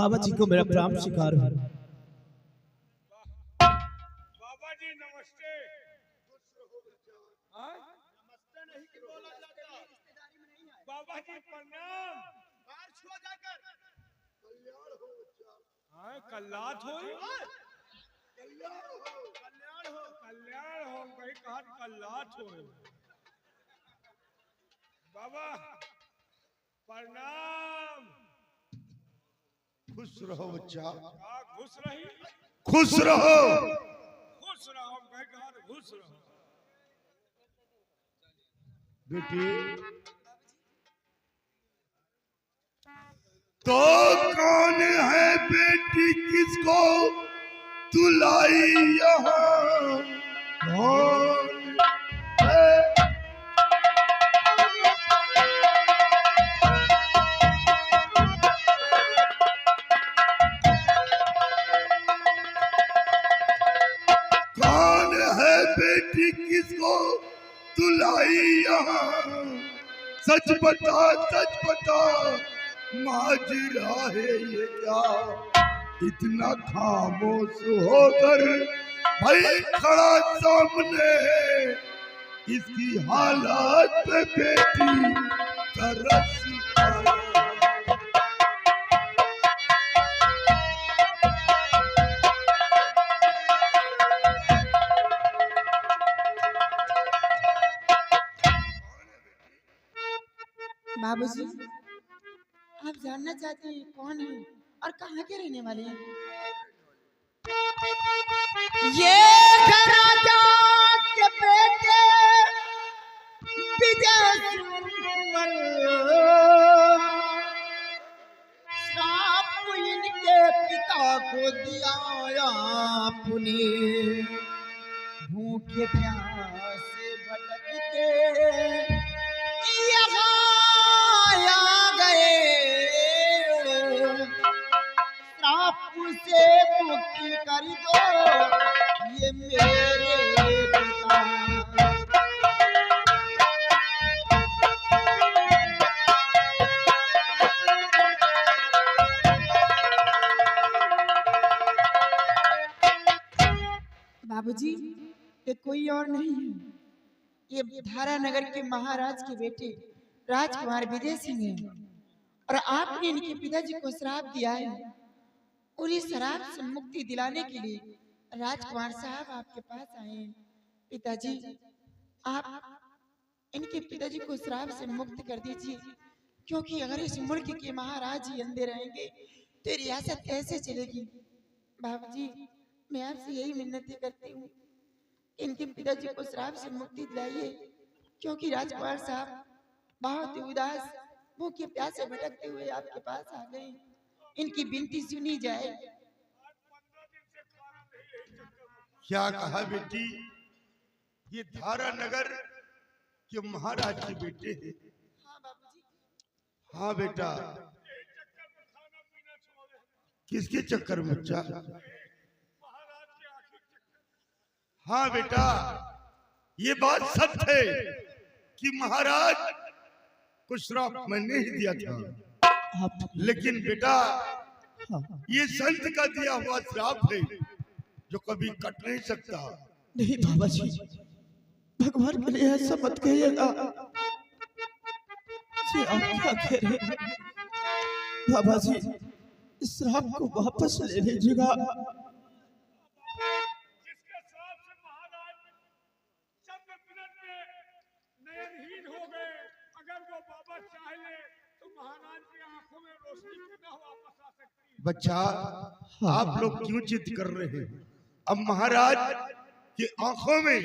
बाबा जी को मेरा प्रणाम स्वीकार हो। बाबा जी नमस्ते। नमस्ते नहीं कि बोला जाता। बाबा जी प्रणाम। कल्याण हो बच्चा। हाँ कल्याण हो। कल्याण हो। कल्याण हो। कल्याण हो कहीं कहा कल्याण हो। बाबा प्रणाम। खुश रहो बच्चा। खुश रही। खुश रहो। खुश रहो कहीं कहा खुश रहो। बेटी तो कौन है बेटी किसको तू लाई यहाँ? कौन है? कौन है बेटी किसको तू लाई यहाँ? सच बता माजरा है ये क्या? इतना खामोश होकर भाई खड़ा सामने है। इसकी हालत पे बेटी तरस आया। बाबूजी, आप जानना चाहते हैं कौन है और कहाँ के रहने वाले हैं? ये घर राजा के बेटे विजय सुमन, श्राप इनके पिता को दिया आपने। भूखे प्यासे भटकते यहाँ आ गए, श्राप से मुक्ति कर दो ये मेरे पिता। बाबूजी, ये कोई और नहीं है, ये धारा नगर के महाराज के बेटे राजकुमार विजय सिंह हैं। और आपने इनके पिताजी को श्राप दिया है और इस श्राप से मुक्ति दिलाने के लिए राजकुमार साहब आपके पास आए हैं। पिताजी, आप इनके पिताजी को श्राप से मुक्त कर दीजिए, क्योंकि अगर इस मुल्क के महाराज ही अंधे रहेंगे तो रियासत कैसे चलेगी। बाबूजी, मैं आपसे यही मिन्नतें करती हूँ, इनके पिताजी को श्राप से मुक्ति दिलाइए, क्योंकि राजकुमार साहब बहुत ही उदास भूखे प्यासे भटकते हुए आपके पास आ गए। इनकी विनती सुनी जाए। क्या कहा बेटी? ये धारा नगर के महाराज के बेटे हैं। हाँ बाबूजी। हाँ बेटा। किसके चक्कर में बच्चा? हाँ बेटा, ये बात सत्य है कि महाराज को श्राप मैंने ही दिया था, लेकिन बेटा ये संत का दिया हुआ श्राप है जो कभी कट नहीं सकता। नहीं बाबा जी, भगवान के लिए ऐसा मत कहिएगा। जी आप क्या कह रहे हैं? बाबा जी, इस श्राप को वापस ले लीजिएगा। बच्चा, आप लोग क्यों जिद कर रहे हैं? अब महाराज की आंखों में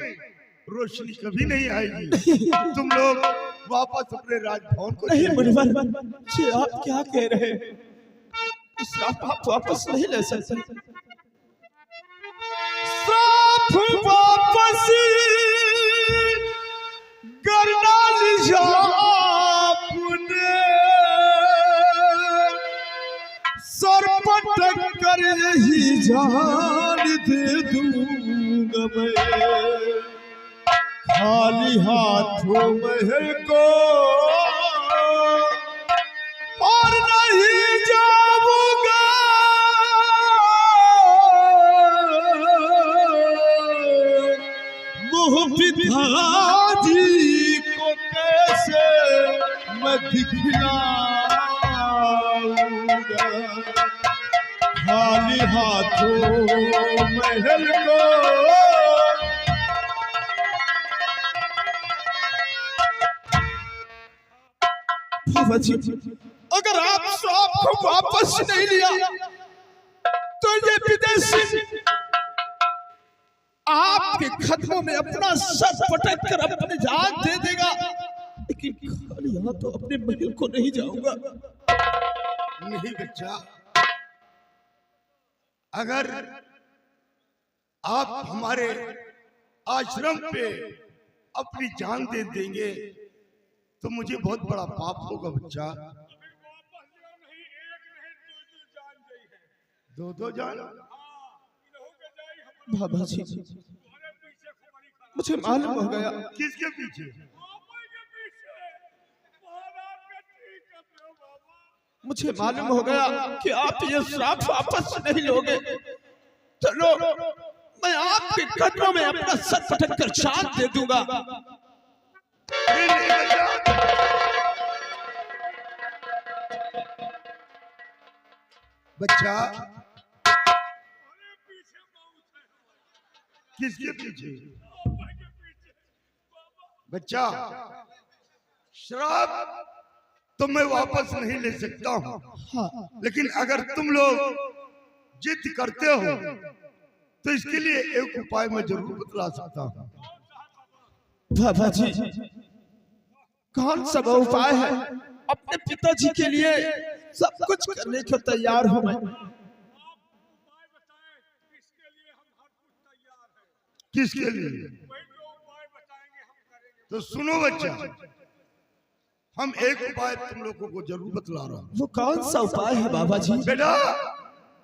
रोशनी कभी नहीं आएगी। तुम लोग वापस अपने राजभवन को नहीं मुनिवर जी, आप क्या कह रहे हैं? श्राप आप वापस नहीं ले सकते। श्राप वापस करना लिया आपने, सर पटक कर यही जान दे दूंगा मैं। खाली हाथों में को और नहीं जाऊंगा भाजी को कैसे मैं दिखलाऊंगा, खाली हाथों महल को बाबा जी, अगर आप श्राप को वापस नहीं लिया तो ये विदेशी आपके खतरों में अपना सर पटक कर अपनी जान दे देगा, लेकिन खाली यहाँ तो अपने महल को नहीं जाऊंगा। नहीं बच्चा, अगर आप हमारे आश्रम पे अपनी जान दे देंगे तो मुझे बहुत बड़ा पाप होगा बच्चा। दो जान। बाबा जी, मुझे मालूम हो गया। किसके पीछे? मुझे मालूम हो गया कि आप ये श्राप वापस नहीं लोगे। चलो, मैं आपके कदमों में अपना सर पटक कर जान दे दूंगा। बच्चा, किसके पीछे? बच्चा, श्राप तो मैं वापस नहीं ले सकता हूँ, लेकिन अगर तुम लोग जिद करते हो तो इसके लिए एक उपाय मैं जरूर बतला सकता हूँ। बाबा जी, कौन सा उपाय है? अपने पिताजी के लिए सब कुछ करने को तैयार हूँ मैं। किसके लिए? तो सुनो बच्चा, हम एक उपाय तुम लोगों को जरूर बतला रहा हूँ। वो कौन सा उपाय है बाबा जी? बेटा,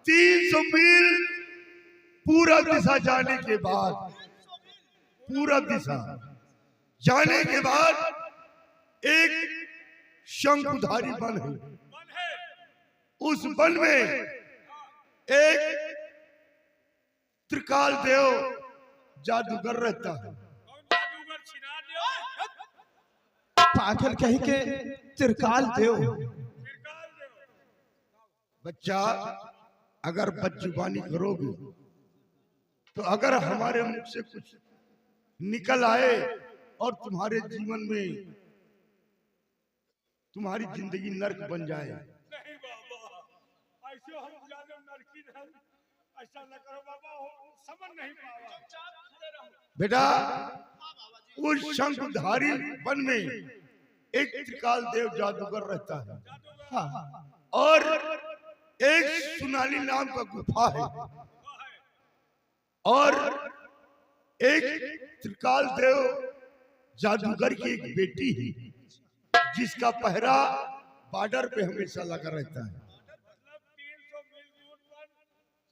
300 मील पूरा दिशा जाने के बाद, पूरा दिशा जाने के बाद एक शंकुधारी वन है। उस वन में एक त्रिकाल देव जादूगर रहता है। पागल कहीं के त्रिकाल देव। बच्चा, अगर बदजुबानी करोगे तो अगर हमारे मुख से कुछ निकल आए और तुम्हारे जीवन में तुम्हारी जिंदगी नर्क बन जाए। नहीं बाबा, ऐसे हम जाने नरकी हैं, ऐसा न करो बाबा, समझ नहीं पावा। बेटा, उस शंकुधारी वन में एक त्रिकाल देव जादूगर रहता है। हाँ। और एक सुनाली नाम का गुफा है, और एक त्रिकाल देव जादूगर की एक बेटी है जिसका पहरा बॉर्डर पे हमेशा लगा रहता है। मतलब 300 मील दूर पर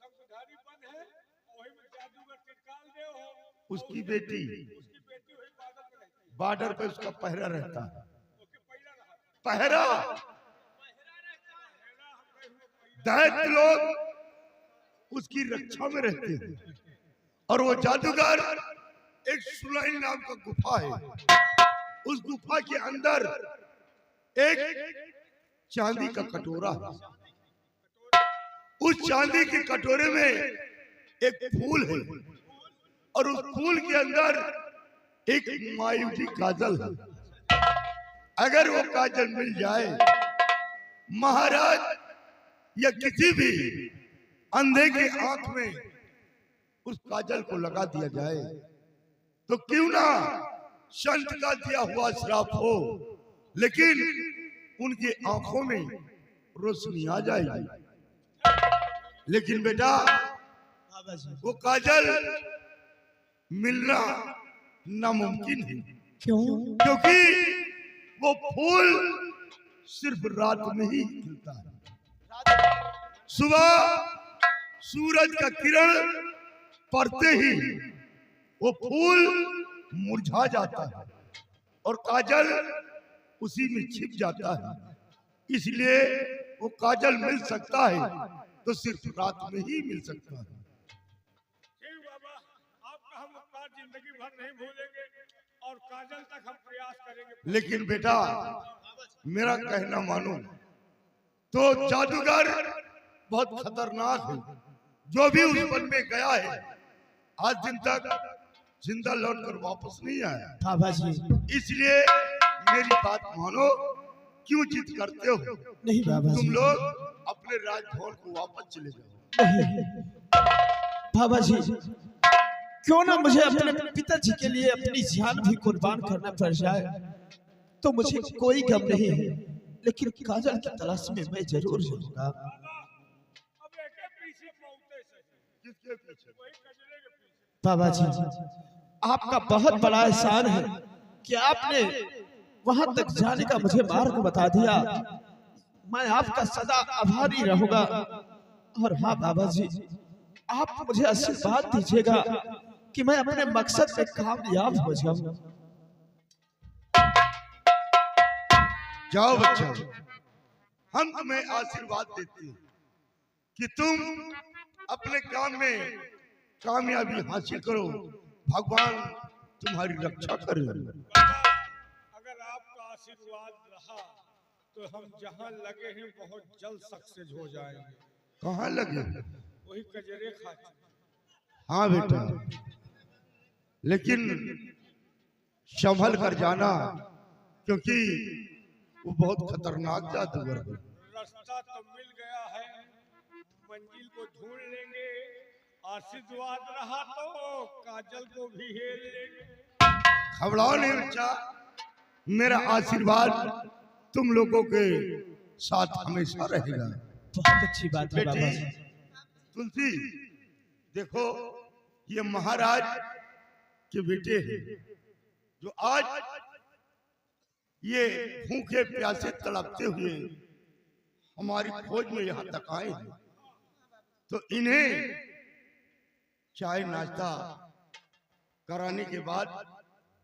शंकुधारी वन है, वही में जादूगर त्रिकाल देव हो, उसकी बेटी हुई बादल पे रहती है। बॉर्डर पे उसका पहरा रहता है। ओके, पहला रहा, पहरा पहला रहता है, पहला हम गए हुए पहला। दैत्य लोग उसकी रक्षा में रहते हैं, और वो जादूगर एक सुनाई नाम का गुफा है। उस गुफा के अंदर एक चांदी का कटोरा है। उस चांदी के कटोरे में एक फूल है, और उस फूल के अंदर एक मायूसी काजल है। अगर वो काजल मिल जाए, महाराज या किसी भी अंधे के आंख में उस काजल को लगा दिया जाए तो क्यों ना संत का दिया हुआ श्राप हो, लेकिन उनकी आंखों में रोशनी आ जाएगी। लेकिन बेटा, वो काजल मिलना नामुमकिन है। क्यों? क्योंकि वो फूल सिर्फ रात में ही खिलता है। सुबह सूरज का किरण पड़ते ही वो फूल मुरझा जाता है और काजल उसी में छिप जाता है। इसलिए वो काजल मिल सकता है तो सिर्फ रात में ही मिल सकता है। ठीक बाबा, आपका हम उपकार जिंदगी भर नहीं भूलेंगे। और काजल तक हम प्रयास करेंगे। लेकिन बेटा मेरा कहना मानो तो जादूगर बहुत खतरनाक है। जो भी उस वन में गया है आज दिन तक जिंदा लौटकर वापस नहीं आया। बाबा जी इसलिए मेरी बात मानो, क्यों जिद करते हो? नहीं बाबा तुम जी, लोग अपने राजभवन को वापस चले जाओ। नहीं बाबा जी, क्यों ना मुझे अपने पिताजी के लिए अपनी जान भी कुर्बान करना पड़ जाए तो मुझे कोई गम नहीं है, लेकिन काजल की तलाश में मैं जरूर जाऊंगा। अब एके पीछे पहुंचते से किसके पीछे? वही कजरे के पीछे। बाबा जी आपका बहुत बड़ा एहसान है कि आपने वहां तक जाने का मुझे मार्ग बता दिया। मैं आपका सदा आभारी रहूंगा। और हाँ बाबा जी, आप मुझे आशीर्वाद दीजिएगा कि मैं अपने मकसद में कामयाब हो जाऊं। जाओ बच्चा, हम तुम्हें आशीर्वाद देते हैं कि तुम अपने काम में कामयाबी हासिल करो। भगवान तुम्हारी रक्षा करे। अगर आपका आशीर्वाद रहा तो हम जहां लगे हैं बहुत जल्द सक्सेस हो जाएंगे। कहाँ लगे? वही कजरे खाते। हाँ बेटा, लेकिन संभल कर जाना, क्योंकि वो बहुत खतरनाक जादूगर है। रास्ता तो मिल गया है, मंजिल को ढूंढ लेंगे। आशीर्वाद रहा तो काजल को भी हेर लेंगे। घबराओ नहीं बच्चा, मेरा आशीर्वाद तुम लोगों के साथ हमेशा रहेगा। बहुत अच्छी बात है बाबा बेटी जी। तुलसी, देखो ये महाराज के बेटे हैं जो आज ये भूखे प्यासे तड़पते हुए हमारी फौज में यहाँ तक आए हैं। तो इन्हें चाय नाश्ता कराने के बाद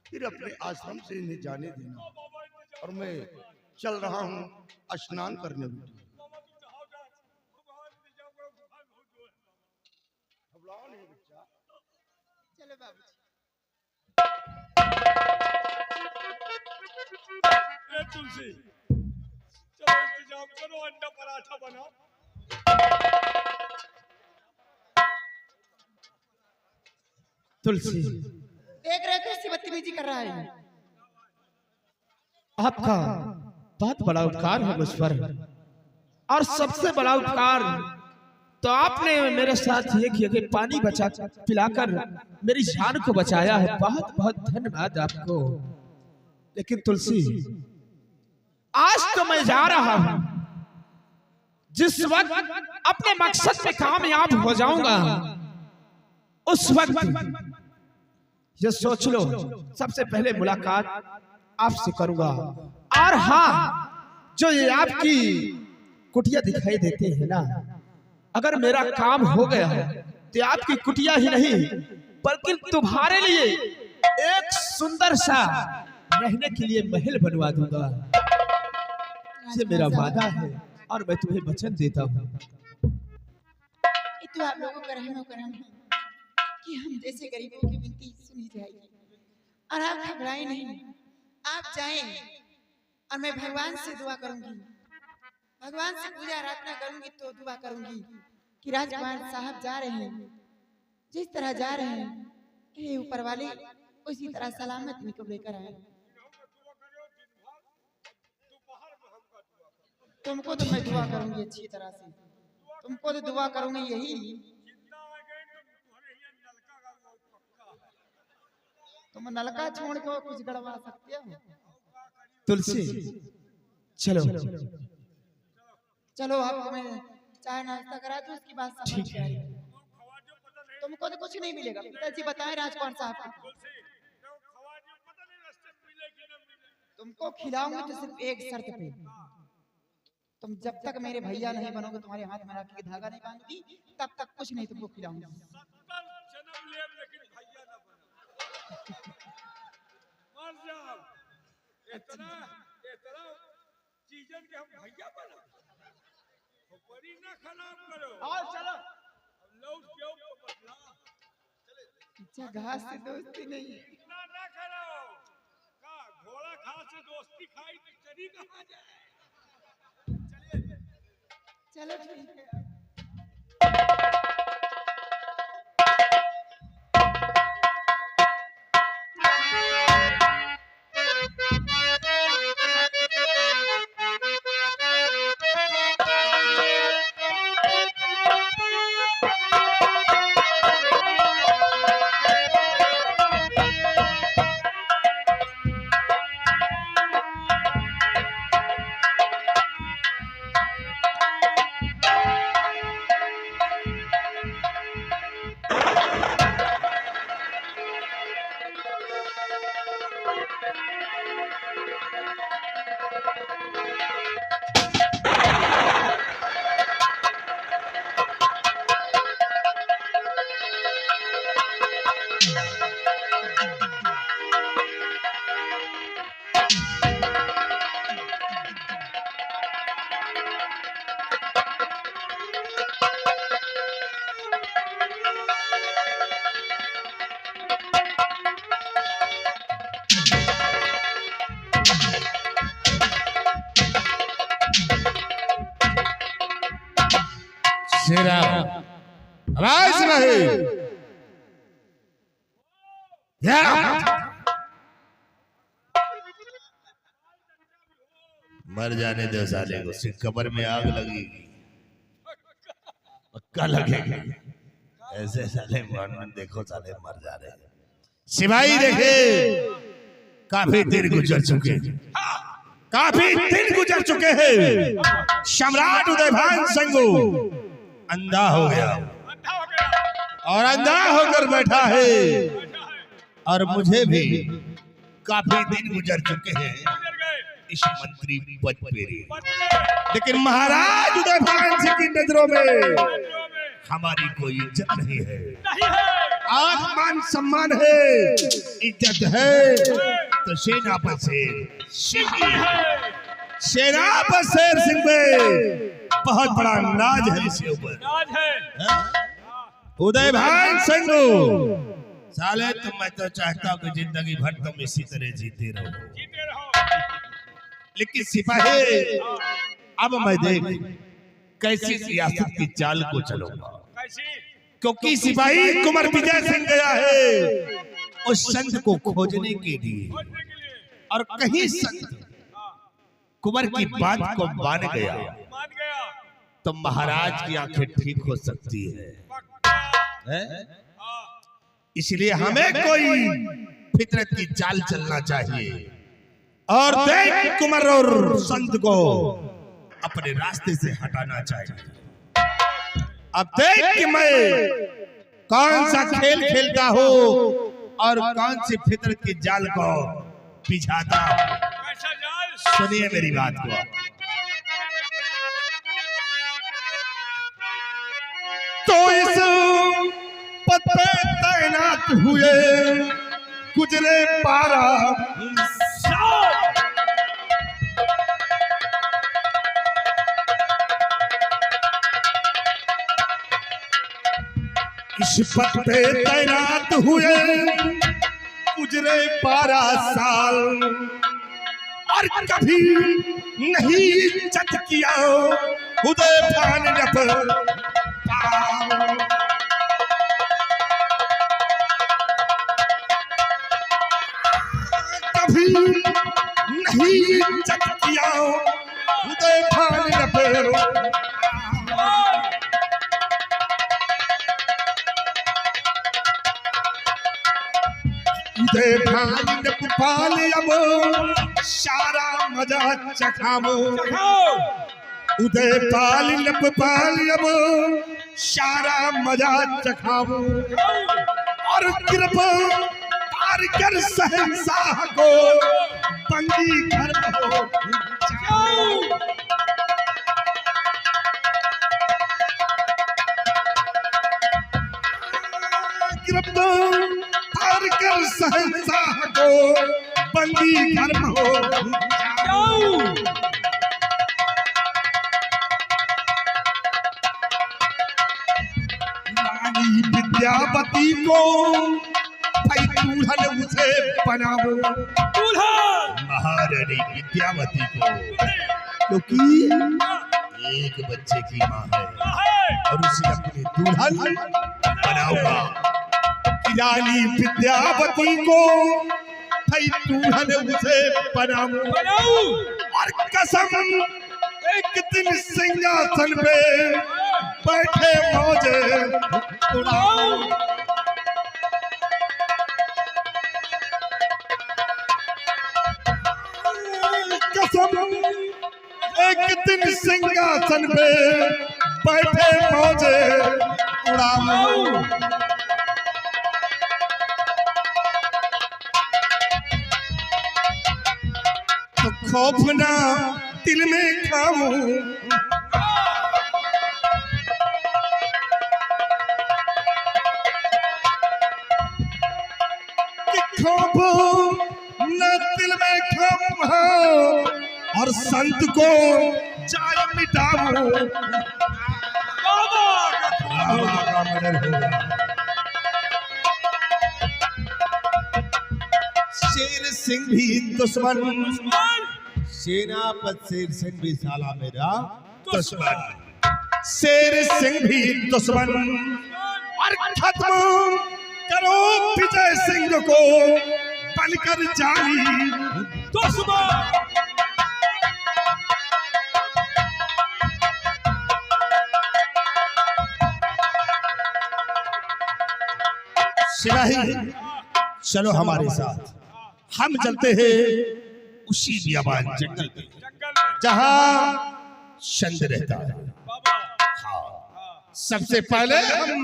फिर अपने आश्रम से इन्हें जाने देना। और मैं चल रहा हूँ स्नान करने में। चलो बाबूजी। ए तुलसी, चलो इंतजाम करो, अंडा पराठा बनाओ। तुलसी, देख रहे हो कैसी बदतमीजी कर रहा है। आपका बहुत बड़ा उपकार है मुझ पर, और सबसे बड़ा उपकार तो आपने मेरे साथ ये किया कि पानी बचा पिलाकर मेरी जान को बचाया है। बहुत बहुत धन्यवाद आपको। लेकिन तुलसी, आज तो मैं जा रहा हूं। जिस वक्त अपने मकसद में कामयाब हो जाऊंगा उस वक्त ये सोच लो सबसे पहले मुलाकात आपसे करूंगा। और हाँ, जो ये आपकी कुटिया दिखाई देती है ना, अगर मेरा काम हो गया है तो आपकी कुटिया ही नहीं बल्कि तुम्हारे लिए एक सुंदर सा रहने के लिए महल बनवा दूंगा। ये मेरा वादा है और मैं तुम्हें वचन देता हूँ। ये तो आप लोगों का रहमो करम है कि हम जैसे गरीबों की विनती सुनी जाएगी। और आप घबराए नहीं, आप जाएं और मैं भगवान से दुआ करूंगी, भगवान से पूजा आराधना करूंगी तो दुआ करूंगी कि राजकुमार साहब जा रहे हैं, जिस तरह जा रहे हैं हे ऊपर वाले उसी तरह सलामत इनको लेकर आए। तुमको तो मैं दुआ करूंगी अच्छी तरह से, तुमको तो दुआ करूंगी यही। तुम नलका छोड़ के कुछ गड़वा सकते हो? तुलसी चलो चलो आप तुम्हें चाय नाश्ता करा दो, उसकी बात समझ में आई। तुमको तो कुछ नहीं मिलेगा, पिताजी बताए राजकुमार साहब को। तुमको खिलाऊंगी तो सिर्फ एक शर्त पे, तुम जब तक मेरे भैया नहीं बनोगे, तुम्हारे हाथ में राखी के धागा नहीं बांधूंगी, तब तक कुछ नहीं तुमको खिलाऊंगी। इतना चीजन के हम भैया बना, बड़ी ना खराब करो। आओ चलो। लौट क्यों बदला? अच्छा घास से दोस्ती नहीं है। इतना ना करो। से दोस्ती खाई तो चली कहाँ जाए। चलो ठीक है। आवाज नहीं मर जाने दो साले को, सिर्फ कब्र में आग लगेगी, पक्का लगेगी। ऐसे साले मोहम्मद देखो साले मर जा रहे हैं। सिपाही देखे काफी दिन गुजर चुके, काफी दिन गुजर चुके हैं। सम्राट उदयभान सिंह अंधा हो गया और अंधा होकर बैठा है, और मुझे भी काफी दिन गुजर चुके हैं इस मंत्री पद पे। लेकिन महाराज उदयभान सिंह की नजरों में हमारी कोई इज्जत नहीं है, आज मान सम्मान है, इज्जत है तो सेना पर शेर सिंह, सेना पर शेर सिंह पे बहुत बड़ा नाज है इसके ऊपर। उदयभान सिंह साले तो मैं तो चाहता हूँ कि जिंदगी भर तुम इसी तरह जीते रहो, लेकिन सिपाही अब मैं देख कैसी सियासत की चाल को चलूंगा, क्योंकि सिपाही कुंवर विजय सिंह गया है उस संत को खोजने के लिए, और कहीं संत कुंवर की बात को मान गया तो महाराज की आंखें ठीक हो सकती है। इसलिए हमें कोई फितरत की चाल चलना चाहिए और देख कुंवर और संत को अपने रास्ते से हटाना चाहिए। अब देख कि मैं कौन सा खेल खेलता हूँ और कौन सी फितरत की जाल को बिछाता हूँ। सुनिए मेरी बात को। तो इस पद पे तैनात हुए गुजरे 12 इस पद पे तैनात हुए गुजरे 12 साल, और कभी नहीं इज्जत किया उदयभान ने कभी नहीं इज्जत किया उदयभान ने उदयभान ने पाल अब सारा मजा चखामो, उदयपाल ने पाल अब सारा मजा चखामो, और कृपा पार कर शहंशाह को बंदी घर हो जाओ। कृपा पार कर शहंशाह को बंदी घर हो जाओ। रानी विद्यावती को भाई दुल्हन उसे बनाओ, महाराज रानी विद्यावती को, क्योंकि एक बच्चे की माँ है और उसे अपनी दुल्हन बनाऊंगा। रानी विद्यावती को भाई दुल्हन उसे बनाऊं और कसम एक दिन सिंहासन पे बैठे मौजे उड़ाऊं। कसम एक दिन सिंहासन पे बैठे मौजे उड़ाऊं। तो खौफ ना दिल में खाऊं, कि खौफ ना दिल में खाऊं और संत को जाय मिटाऊं। रामा का मर्डर होगा। शेर सिंह भी दुश्मन, सेनापति शेर सिंह भी साला मेरा दुश्मन, शेर सिंह भी दुश्मन और खत्म करो विजय सिंह को बनकर जाली दुश्मन। सिपाही चलो हमारे साथ, हम चलते हैं उसी बियाबान जंगल में जहां चंद रहता है। हाँ, सबसे पहले हम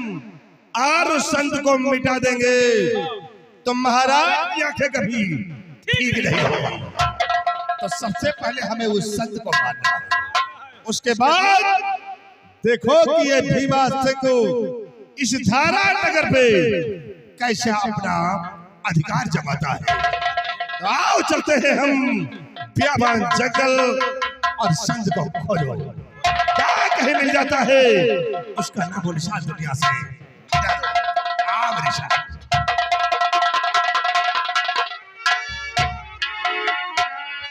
आर संत को मिटा देंगे तो महाराज की आंखें कभी ठीक नहीं होगी। तो सबसे पहले हमें उस संत को मारना है। उसके बाद देखो कि ये भीमा सिंह को इस धारा नगर पे कैसे अपना अधिकार जमाता है। तो आओ चलते हैं हम बियाबान जंगल और संत को खोजो। क्या कहीं मिल जाता है उसका नामो निशान दुनिया से। आओ मेरे साथ।